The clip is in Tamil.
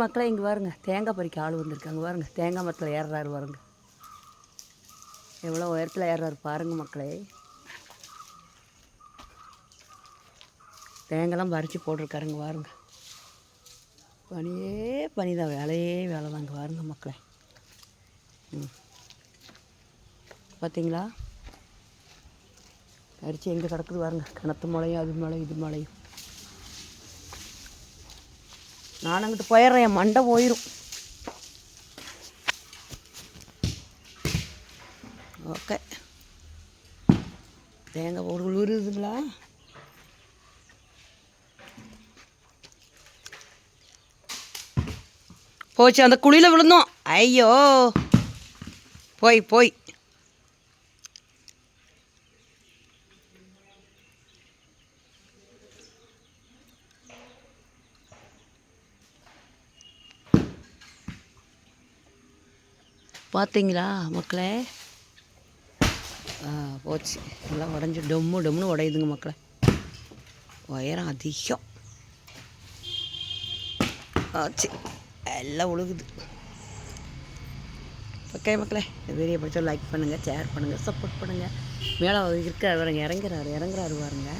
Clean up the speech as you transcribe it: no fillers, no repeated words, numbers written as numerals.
மக்களே இங்கே பாருங்க, தேங்காய் பறிக்க ஆள் வந்திருக்காங்க பாருங்க. தேங்காய் மரத்தில் ஏறுறாரு பாருங்க, எவ்வளோ உயரத்தில் ஏறுறாரு பாருங்க மக்களே. தேங்காய்லாம் பறித்து போட்டிருக்காருங்க பாருங்க. பனியே பனி தான், வேலையே வேலை தாங்க பாருங்க மக்களே. பார்த்தீங்களா, அரிசி எங்கே கிடக்குது பாருங்க. கிணத்து மலையும் அது மலை இது மலையும். நான் அங்கிட்டு போயிடுறேன், என் மண்டை போயிடும். ஓகே, தேங்காய் ஒரு உருதுங்களா. போச்சு, அந்த குழியில் விழுந்தோம். ஐயோ, போய் பார்த்தீங்களா மக்களே. போச்சு, எல்லாம் உடஞ்சி டொம்முன்னு உடையுதுங்க மக்களே. உயரம் அதிகம் ஆச்சு, எல்லாம் உழுகுது. ஓகே மக்களே, இந்த வீடியோ பிடிச்சா லைக் பண்ணுங்கள், ஷேர் பண்ணுங்கள், சப்போர்ட் பண்ணுங்கள். மேலே இருக்கிற இறங்குறாரு பாருங்க.